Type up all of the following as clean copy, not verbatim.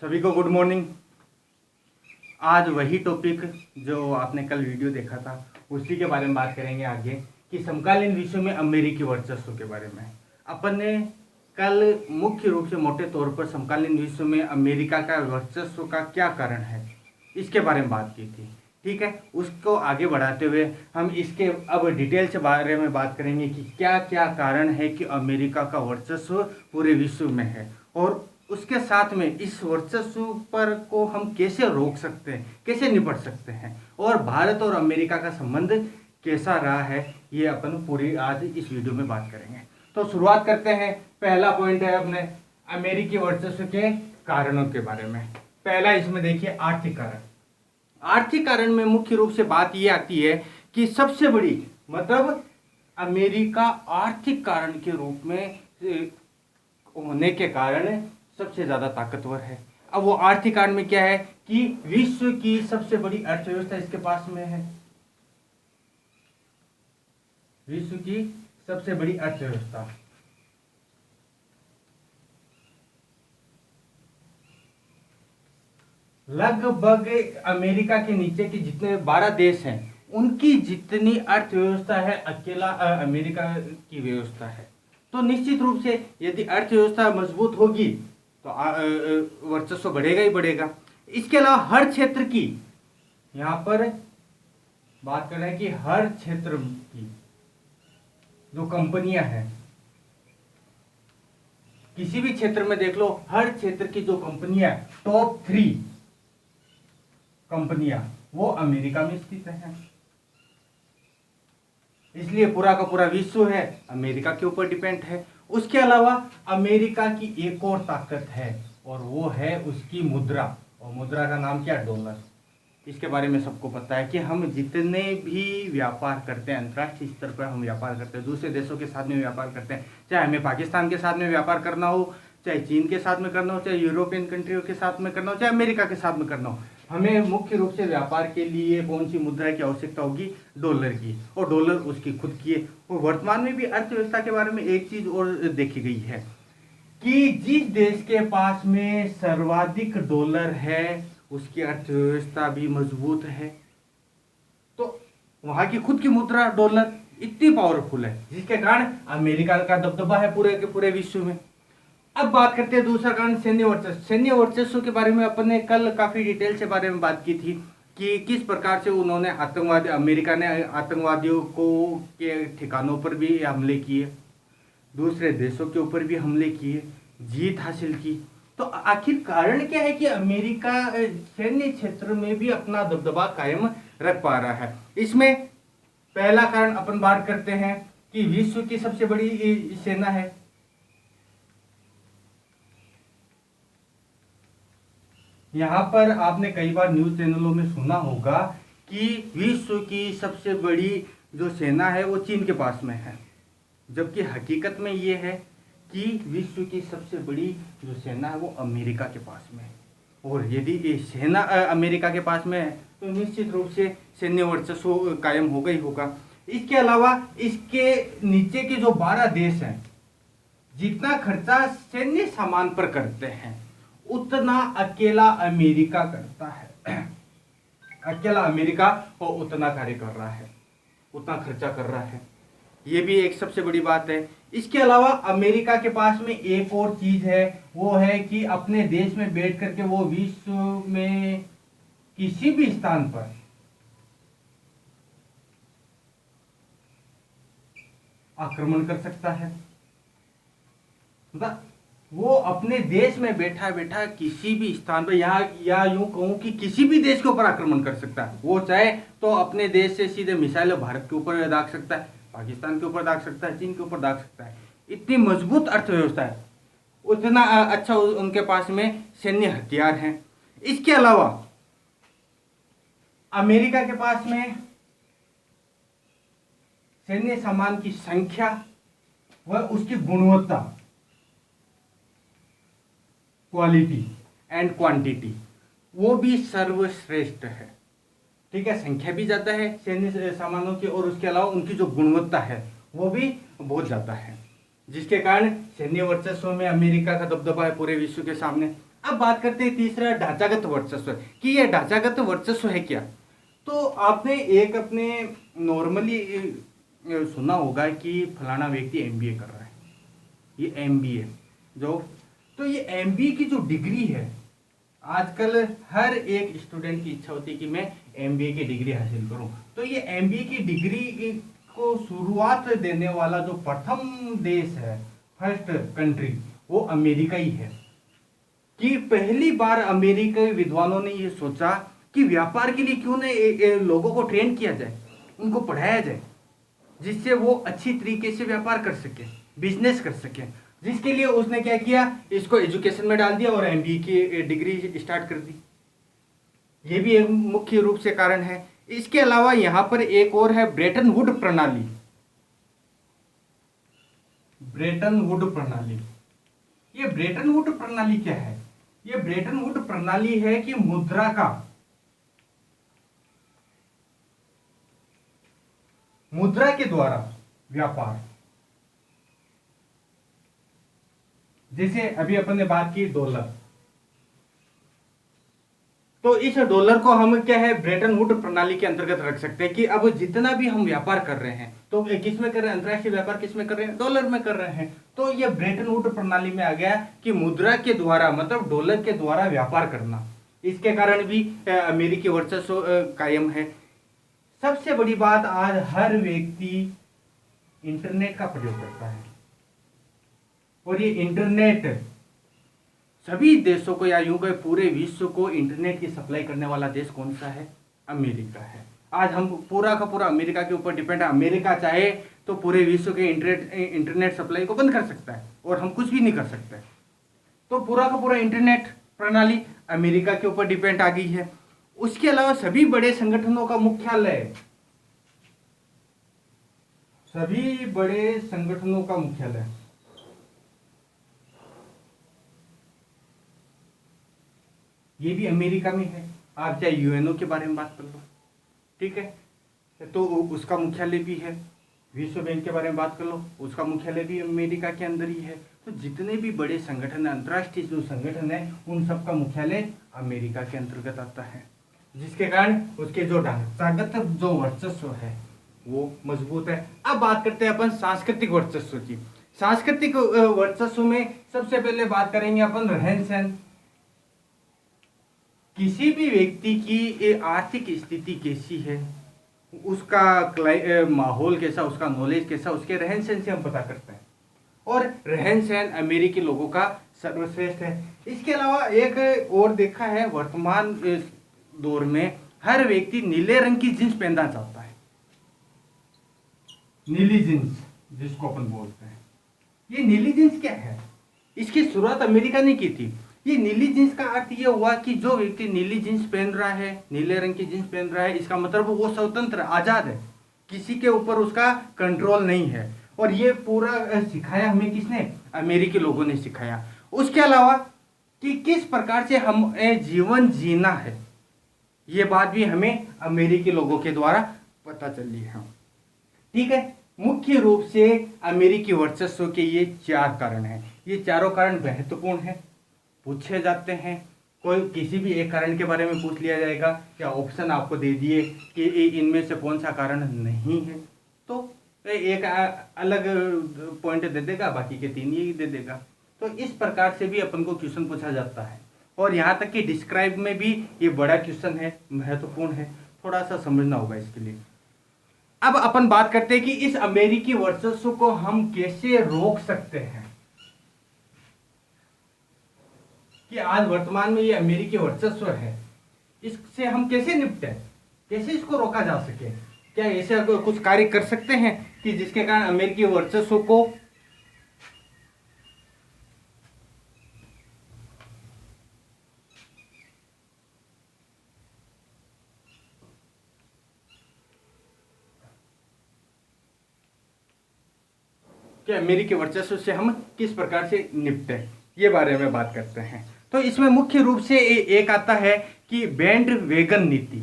सभी को good morning. आज वही टॉपिक जो आपने कल वीडियो देखा था उसी के बारे में बात करेंगे आगे कि समकालीन विश्व में अमेरिकी वर्चस्व के बारे में। अपन ने कल मुख्य रूप से मोटे तौर पर समकालीन विश्व में अमेरिका का वर्चस्व का क्या कारण है इसके बारे में बात की थी। ठीक है, उसको आगे बढ़ाते हुए हम इसके अब डिटेल से बारे में बात करेंगे कि क्या क्या कारण है कि अमेरिका का वर्चस्व पूरे विश्व में है और उसके साथ में इस वर्चस्व पर को हम कैसे रोक सकते हैं, कैसे निपट सकते हैं और भारत और अमेरिका का संबंध कैसा रहा है, ये अपन पूरी आज इस वीडियो में बात करेंगे। तो शुरुआत करते हैं। पहला पॉइंट है अपने अमेरिकी वर्चस्व के कारणों के बारे में। पहला इसमें देखिए आर्थिक कारण। आर्थिक कारण में मुख्य रूप से बात ये आती है कि सबसे बड़ी मतलब अमेरिका आर्थिक कारण के रूप में होने के कारण सबसे ज्यादा ताकतवर है। अब वो आर्थिक कारण में क्या है कि विश्व की सबसे बड़ी अर्थव्यवस्था इसके पास में है। विश्व की सबसे बड़ी अर्थव्यवस्था लगभग अमेरिका के नीचे के जितने 12 देश हैं उनकी जितनी अर्थव्यवस्था है अकेला अमेरिका की व्यवस्था है। तो निश्चित रूप से यदि अर्थव्यवस्था मजबूत होगी तो वर्चस्व बढ़ेगा ही बढ़ेगा। इसके अलावा हर क्षेत्र की यहां पर बात कर रहे हैं कि हर क्षेत्र की जो कंपनियां हैं, किसी भी क्षेत्र में देख लो, हर क्षेत्र की जो कंपनियां टॉप 3 कंपनियां वो अमेरिका में स्थित हैं। इसलिए पूरा का पूरा विश्व है अमेरिका के ऊपर डिपेंड है। उसके अलावा अमेरिका की एक और ताकत है और वो है उसकी मुद्रा, और मुद्रा का नाम क्या, डॉलर। इसके बारे में सबको पता है कि हम जितने भी व्यापार करते हैं, अंतर्राष्ट्रीय स्तर पर हम व्यापार करते हैं, दूसरे देशों के साथ में व्यापार करते हैं, चाहे हमें पाकिस्तान के साथ में व्यापार करना हो, चाहे चीन के साथ में करना हो, चाहे यूरोपियन कंट्रियों के साथ में करना हो, चाहे अमेरिका के साथ में करना हो, हमें मुख्य रूप से व्यापार के लिए कौन सी मुद्रा की आवश्यकता होगी, डॉलर की, और डॉलर उसकी खुद की है। और वर्तमान में भी अर्थव्यवस्था के बारे में एक चीज और देखी गई है कि जिस देश के पास में सर्वाधिक डॉलर है उसकी अर्थव्यवस्था भी मजबूत है। तो वहां की खुद की मुद्रा डॉलर इतनी पावरफुल है जिसके कारण अमेरिका का दबदबा है पूरे के पूरे विश्व में। अब बात करते हैं दूसरा कारण, सैन्य वर्चस्व। सैन्य वर्चस्व के बारे में अपन ने कल काफी डिटेल से बारे में बात की थी कि किस प्रकार से उन्होंने अमेरिका ने आतंकवादियों को के ठिकानों पर भी हमले किए, दूसरे देशों के ऊपर भी हमले किए, जीत हासिल की। तो आखिर कारण क्या है कि अमेरिका सैन्य क्षेत्र में भी अपना दबदबा कायम रख पा रहा है? इसमें पहला कारण अपन बात करते हैं कि विश्व की सबसे बड़ी सेना है। यहां पर आपने कई बार न्यूज चैनलों में सुना होगा कि विश्व की सबसे बड़ी जो सेना है वो चीन के पास में है, जबकि हकीकत में ये है कि विश्व की सबसे बड़ी जो सेना है वो अमेरिका के पास में है। और यदि ये सेना अमेरिका के पास में है तो निश्चित रूप से सैन्य वर्चस्व कायम होगा ही होगा। इसके अलावा इसके नीचे के जो 12 देश हैं, जितना खर्चा सैन्य सामान पर करते हैं उतना अकेला अमेरिका करता है। अकेला अमेरिका और उतना कार्य कर रहा है, उतना खर्चा कर रहा है। ये भी एक सबसे बड़ी बात है। इसके अलावा अमेरिका के पास में एक और चीज है, वो है कि अपने देश में बैठ करके वो विश्व में किसी भी स्थान पर आक्रमण कर सकता है। मतलब वो अपने देश में बैठा बैठा किसी भी स्थान पर या यूं कहूं कि किसी भी देश के ऊपर आक्रमण कर सकता है। वो चाहे तो अपने देश से सीधे मिसाइल भारत के ऊपर दाग सकता है, पाकिस्तान के ऊपर दाग सकता है, चीन के ऊपर दाग सकता है। इतनी मजबूत अर्थव्यवस्था है, उतना अच्छा उनके पास में सैन्य हथियार हैं। इसके अलावा अमेरिका के पास में सैन्य सामान की संख्या व उसकी गुणवत्ता, क्वालिटी एंड क्वांटिटी, वो भी सर्वश्रेष्ठ है। ठीक है, संख्या भी ज्यादा है सैन्य सामानों की और उसके अलावा उनकी जो गुणवत्ता है वो भी बहुत ज्यादा है, जिसके कारण सैन्य वर्चस्व में अमेरिका का दबदबा है पूरे विश्व के सामने। अब बात करते हैं तीसरा ढांचागत वर्चस्व कि यह ढांचागत वर्चस्व है क्या। तो आपने एक अपने नॉर्मली सुना होगा कि फलाना व्यक्ति एमबीए कर रहा है, ये एमबीए जो, तो ये एमबीए की जो डिग्री है, आजकल हर एक स्टूडेंट की इच्छा होती है कि मैं एमबीए की डिग्री हासिल करूं। तो ये एमबीए की डिग्री को शुरुआत देने वाला जो प्रथम देश है, फर्स्ट कंट्री, वो अमेरिका ही है। कि पहली बार अमेरिकी विद्वानों ने ये सोचा कि व्यापार के लिए क्यों न लोगों को ट्रेन किया जाए, उनको पढ़ाया जाए, जिससे वो अच्छी तरीके से व्यापार कर सके, बिजनेस कर सके। जिसके लिए उसने क्या किया, इसको एजुकेशन में डाल दिया और एमबीए की डिग्री स्टार्ट कर दी। ये भी एक मुख्य रूप से कारण है। इसके अलावा यहां पर एक और है ब्रेटन वुड प्रणाली। ब्रेटन वुड प्रणाली, ये ब्रेटन वुड प्रणाली क्या है? ये ब्रेटन वुड प्रणाली है कि मुद्रा के द्वारा व्यापार। जैसे अभी अपन ने बात की डॉलर, तो इस डॉलर को हम क्या है ब्रेटन वुड प्रणाली के अंतर्गत रख सकते हैं कि अब जितना भी हम व्यापार कर रहे हैं तो किस में कर रहे हैं, अंतरराष्ट्रीय व्यापार किस में कर रहे हैं, डॉलर में कर रहे हैं। तो ये ब्रेटन वुड प्रणाली में आ गया कि मुद्रा के द्वारा, मतलब डॉलर के द्वारा व्यापार करना। इसके कारण भी अमेरिकी वर्चस्व कायम है। सबसे बड़ी बात, आज हर व्यक्ति इंटरनेट का प्रयोग करता है और ये इंटरनेट सभी देशों को, या यूं कहे पूरे विश्व को इंटरनेट की सप्लाई करने वाला देश कौन सा है? अमेरिका है। आज हम पूरा का पूरा अमेरिका के ऊपर डिपेंड है। अमेरिका चाहे तो पूरे विश्व के इंटरनेट सप्लाई को बंद कर सकता है और हम कुछ भी नहीं कर सकते। तो पूरा का पूरा इंटरनेट प्रणाली अमेरिका के ऊपर डिपेंड आ गई है। उसके अलावा सभी बड़े संगठनों का मुख्यालय, सभी बड़े संगठनों का मुख्यालय ये भी अमेरिका में है। आप चाहे यूएनओ के बारे में बात कर लो, ठीक है, तो उसका मुख्यालय भी है। विश्व बैंक के बारे में बात कर लो, उसका मुख्यालय भी अमेरिका के अंदर ही है। तो जितने भी बड़े संगठन है, अंतर्राष्ट्रीय जो संगठन है, उन सब का मुख्यालय अमेरिका के अंतर्गत आता है, जिसके कारण उसके जो ढांचागत जो वर्चस्व है वो मजबूत है। अब बात करते हैं अपन सांस्कृतिक वर्चस्व की। सांस्कृतिक वर्चस्व में सबसे पहले बात करेंगे अपन रहन सहन। किसी भी व्यक्ति की आर्थिक स्थिति कैसी है, उसका माहौल कैसा, उसका नॉलेज कैसा, उसके रहन सहन से हम पता करते हैं। और रहन सहन अमेरिकी लोगों का सर्वश्रेष्ठ है। इसके अलावा एक और देखा है, वर्तमान दौर में हर व्यक्ति नीले रंग की जींस पहनना चाहता है। नीली जींस जिसको अपन बोलते हैं, ये नीली जींस क्या है? इसकी शुरुआत अमेरिका ने की थी। ये नीली जींस का अर्थ ये हुआ कि जो व्यक्ति नीली जींस पहन रहा है, नीले रंग की जींस पहन रहा है, इसका मतलब वो स्वतंत्र आजाद है, किसी के ऊपर उसका कंट्रोल नहीं है। और ये पूरा सिखाया हमें किसने? अमेरिकी लोगों ने सिखाया। उसके अलावा कि किस प्रकार से हम जीवन जीना है, ये बात भी हमें अमेरिकी लोगों के द्वारा पता चली है। ठीक है, मुख्य रूप से अमेरिकी वर्चस्व के ये 4 कारण हैं। ये चारों कारण महत्वपूर्ण हैं, पूछे जाते हैं। कोई किसी भी एक कारण के बारे में पूछ लिया जाएगा या ऑप्शन आपको दे दिए कि इनमें से कौन सा कारण नहीं है, तो एक अलग पॉइंट दे देगा, बाकी के 3 ही दे देगा। तो इस प्रकार से भी अपन को क्वेश्चन पूछा जाता है। और यहाँ तक कि डिस्क्राइब में भी ये बड़ा क्वेश्चन है, महत्वपूर्ण है, थोड़ा सा समझना होगा इसके लिए। अब अपन बात करते हैं कि इस अमेरिकी वर्चस्व को हम कैसे रोक सकते हैं, कि आज वर्तमान में ये अमेरिकी वर्चस्व है, इससे हम कैसे निपटें, कैसे इसको रोका जा सके। क्या ऐसे कुछ कार्य कर सकते हैं कि जिसके कारण अमेरिकी वर्चस्व को कि अमेरिकी वर्चस्व से हम किस प्रकार से निपटें, ये बारे में बात करते हैं। तो इसमें मुख्य रूप से एक आता है कि बैंड वेगन नीति।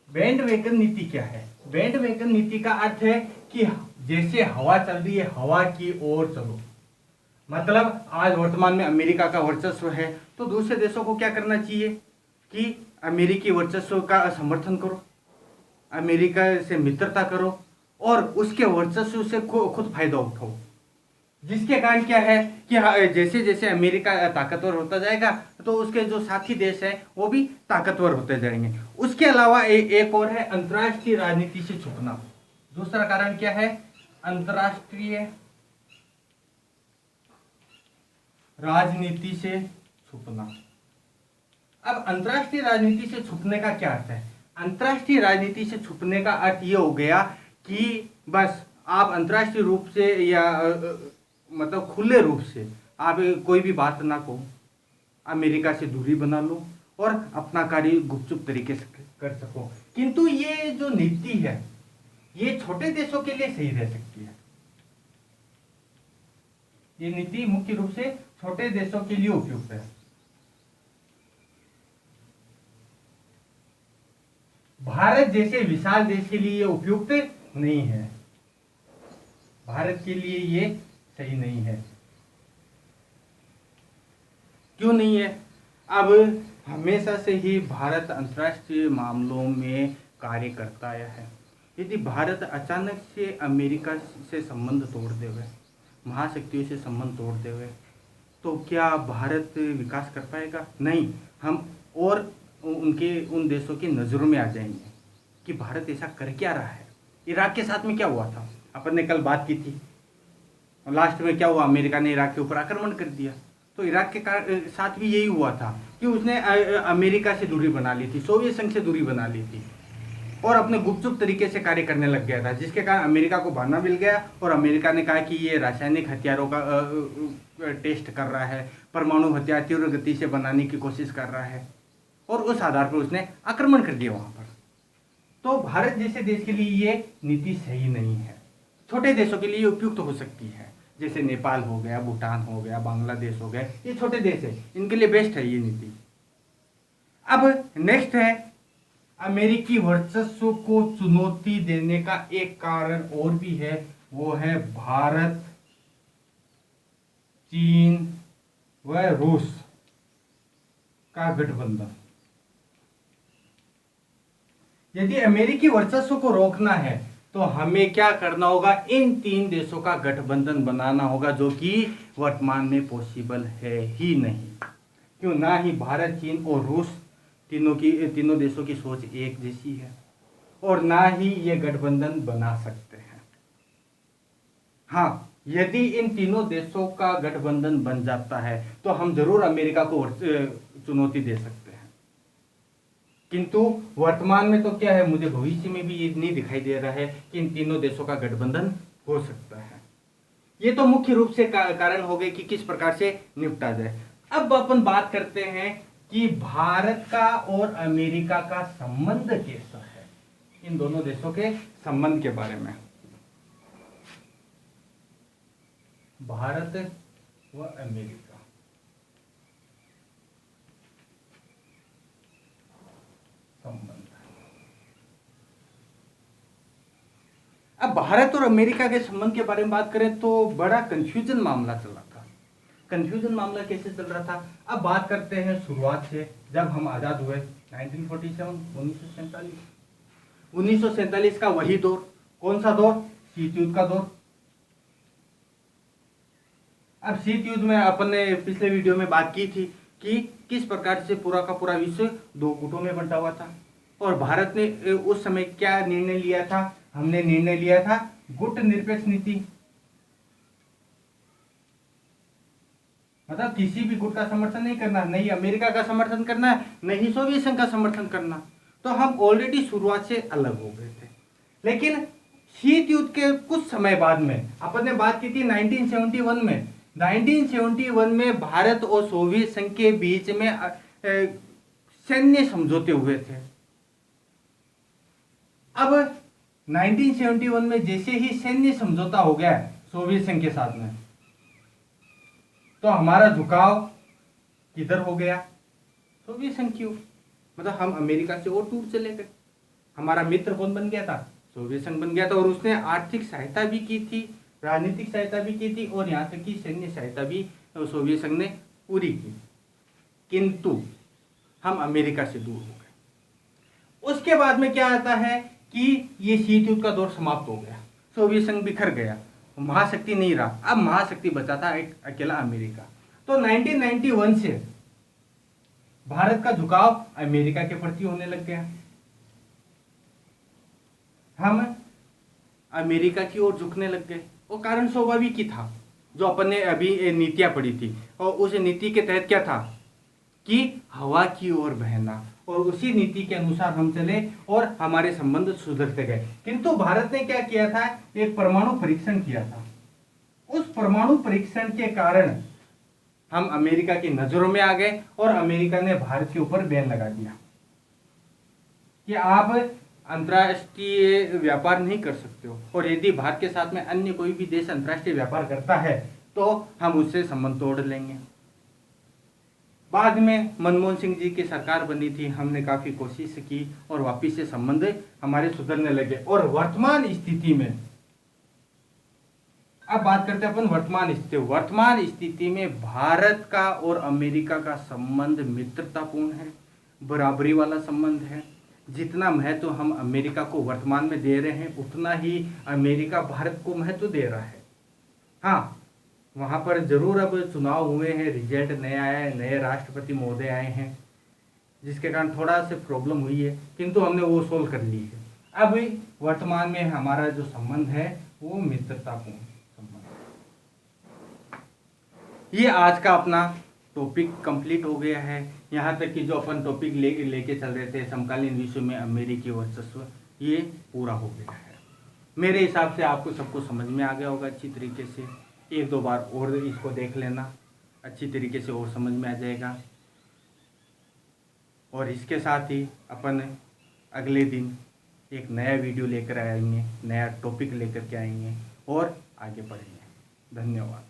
बैंडवैगन नीति क्या है? बैंडवैगन नीति का अर्थ है कि जैसे हवा चल रही है हवा की ओर चलो। मतलब आज वर्तमान में अमेरिका का वर्चस्व है तो दूसरे देशों को क्या करना चाहिए कि अमेरिकी वर्चस्व का समर्थन करो, अमेरिका से मित्रता करो और उसके वर्चस्व से खुद फायदा उठाओ। जिसके कारण क्या है कि जैसे जैसे अमेरिका ताकतवर होता जाएगा तो उसके जो साथी देश हैं वो भी ताकतवर होते जाएंगे। उसके अलावा एक और है अंतर्राष्ट्रीय राजनीति से छुपना। दूसरा कारण क्या है? अंतर्राष्ट्रीय राजनीति से छुपना। अब अंतर्राष्ट्रीय राजनीति से छुपने का क्या अर्थ है? अंतर्राष्ट्रीय राजनीति से छुपने का अर्थ ये हो गया कि बस आप अंतर्राष्ट्रीय रूप से या मतलब खुले रूप से आप कोई भी बात ना कहो, अमेरिका से दूरी बना लो और अपना कार्य गुपचुप तरीके से कर सको। किंतु ये जो नीति है ये छोटे देशों के लिए सही रह सकती है। ये नीति मुख्य रूप से छोटे देशों के लिए उपयुक्त है। भारत जैसे विशाल देश के लिए ये उपयुक्त नहीं है। भारत के लिए ये सही नहीं है। क्यों नहीं है? अब हमेशा से ही भारत अंतर्राष्ट्रीय मामलों में कार्य करता आया है। यदि भारत अचानक से अमेरिका से संबंध तोड़ देवे, महाशक्तियों से संबंध तोड़ देवे, तो क्या भारत विकास कर पाएगा? नहीं, हम और उन देशों की नज़रों में आ जाएंगे कि भारत ऐसा कर क्या रहा है। इराक के साथ में क्या हुआ था, अपन ने कल बात की थी। लास्ट में क्या हुआ? अमेरिका ने इराक के ऊपर आक्रमण कर दिया। तो इराक के साथ भी यही हुआ था कि उसने अमेरिका से दूरी बना ली थी, सोवियत संघ से दूरी बना ली थी और अपने गुपचुप तरीके से कार्य करने लग गया था, जिसके कारण अमेरिका को बहाना मिल गया और अमेरिका ने कहा कि ये रासायनिक हथियारों का टेस्ट कर रहा है, परमाणु हथियार तीव्र गति से बनाने की कोशिश कर रहा है और उस आधार पर उसने आक्रमण कर दिया वहाँ पर। तो भारत जैसे देश के लिए ये नीति सही नहीं है। छोटे देशों के लिए उपयुक्त हो सकती है, जैसे नेपाल हो गया, भूटान हो गया, बांग्लादेश हो गया, ये छोटे देश है, इनके लिए बेस्ट है ये नीति। अब नेक्स्ट है अमेरिकी वर्चस्व को चुनौती देने का एक कारण और भी है, वो है भारत, चीन व रूस का गठबंधन। यदि अमेरिकी वर्चस्व को रोकना है तो हमें क्या करना होगा? इन तीन देशों का गठबंधन बनाना होगा, जो कि वर्तमान में पॉसिबल है ही नहीं। क्यों? ना ही भारत, चीन और रूस तीनों देशों की सोच एक जैसी है और ना ही ये गठबंधन बना सकते हैं। हाँ, यदि इन तीनों देशों का गठबंधन बन जाता है तो हम जरूर अमेरिका को चुनौती दे सकते हैं। किंतु वर्तमान में तो क्या है, मुझे भविष्य में भी ये नहीं दिखाई दे रहा है कि इन तीनों देशों का गठबंधन हो सकता है। ये तो मुख्य रूप से कारण हो गए कि किस प्रकार से निपटा जाए। अब अपन बात करते हैं कि भारत का और अमेरिका का संबंध कैसा है, इन दोनों देशों के संबंध के बारे में। भारत व अमेरिका, अब भारत और अमेरिका के संबंध के बारे में बात करें तो बड़ा कंफ्यूजन मामला चल रहा था। कंफ्यूजन मामला कैसे चल रहा था? अब बात करते हैं शुरुआत से, जब हम आज़ाद हुए 1947, 1947 का वही दौर। कौन सा दौर? शीत युद्ध का दौर। अब शीत युद्ध में अपन ने पिछले वीडियो में बात की थी कि किस प्रकार से पूरा का पूरा विश्व दो गुटों में बंटा हुआ था और भारत ने उस समय क्या निर्णय लिया था? हमने निर्णय लिया था गुट निरपेक्ष नीति, मतलब किसी भी गुट का समर्थन नहीं करना, नहीं अमेरिका का समर्थन करना, नहीं सोवियत संघ का समर्थन करना। तो हम ऑलरेडी शुरुआत से अलग हो गए थे। लेकिन शीत युद्ध के कुछ समय बाद में अपन ने बात की थी 1971 में। 1971 में भारत और सोवियत संघ के बीच में सैन्य समझौते हुए थे। अब 1971 में जैसे ही सैन्य समझौता हो गया सोवियत संघ के साथ में, तो हमारा झुकाव किधर हो गया? सोवियत संघ की ओर। मतलब हम अमेरिका से और दूर चले गए, हमारा मित्र कौन बन गया था? सोवियत संघ बन गया था। और उसने आर्थिक सहायता भी की थी, राजनीतिक सहायता भी की थी, और यहाँ तक कि सैन्य सहायता भी सोवियत संघ ने पूरी की। किंतु हम अमेरिका से दूर हो गए। उसके बाद में क्या आता है कि ये शीत युद्ध का दौर समाप्त हो गया, सोवियत संघ बिखर गया, महाशक्ति नहीं रहा। अब महाशक्ति बचा था एक अकेला अमेरिका। तो 1991 से भारत का झुकाव अमेरिका के प्रति होने लग गया। हम अमेरिका की ओर झुकने लग गए। वो कारण स्वाभाविक ही था, जो अपन ने अभी नीतियां पढ़ी थी। और उस नीति के तहत क्या था कि हवा की ओर बहना, और उसी नीति के अनुसार हम चले और हमारे संबंध सुधरते गए। किंतु भारत ने क्या किया था, एक परमाणु परीक्षण किया था। उस परमाणु परीक्षण के कारण हम अमेरिका की नजरों में आ गए, और अमेरिका ने भारत के ऊपर बैन लगा दिया कि आप अंतर्राष्ट्रीय व्यापार नहीं कर सकते हो, और यदि भारत के साथ में अन्य कोई भी देश अंतर्राष्ट्रीय व्यापार करता है तो हम उससे संबंध तोड़ लेंगे। बाद में मनमोहन सिंह जी की सरकार बनी थी, हमने काफी कोशिश की और वापिस से संबंध हमारे सुधरने लगे। और वर्तमान स्थिति में, अब बात करते हैं अपन वर्तमान स्थिति में भारत का और अमेरिका का संबंध मित्रतापूर्ण है, बराबरी वाला संबंध है। जितना महत्व हम अमेरिका को वर्तमान में दे रहे हैं, उतना ही अमेरिका भारत को महत्व दे रहा है। हाँ, वहाँ पर जरूर अब चुनाव हुए हैं, रिजल्ट नया आया है, नए राष्ट्रपति महोदय आए हैं, जिसके कारण थोड़ा सा प्रॉब्लम हुई है, किंतु हमने वो सोल्व कर ली है। अब वर्तमान में हमारा जो संबंध है वो मित्रतापूर्ण संबंध है। ये आज का अपना टॉपिक कंप्लीट हो गया है। यहाँ तक कि जो अपन टॉपिक लेके चल रहे थे समकालीन विश्व में अमेरिकी वर्चस्व, ये पूरा हो गया है। मेरे हिसाब से आपको सबको समझ में आ गया होगा अच्छी तरीके से। एक दो बार और इसको देख लेना, अच्छी तरीके से और समझ में आ जाएगा। और इसके साथ ही अपन अगले दिन एक नया वीडियो लेकर आएंगे, नया टॉपिक लेकर के आएंगे और आगे बढ़ेंगे। धन्यवाद।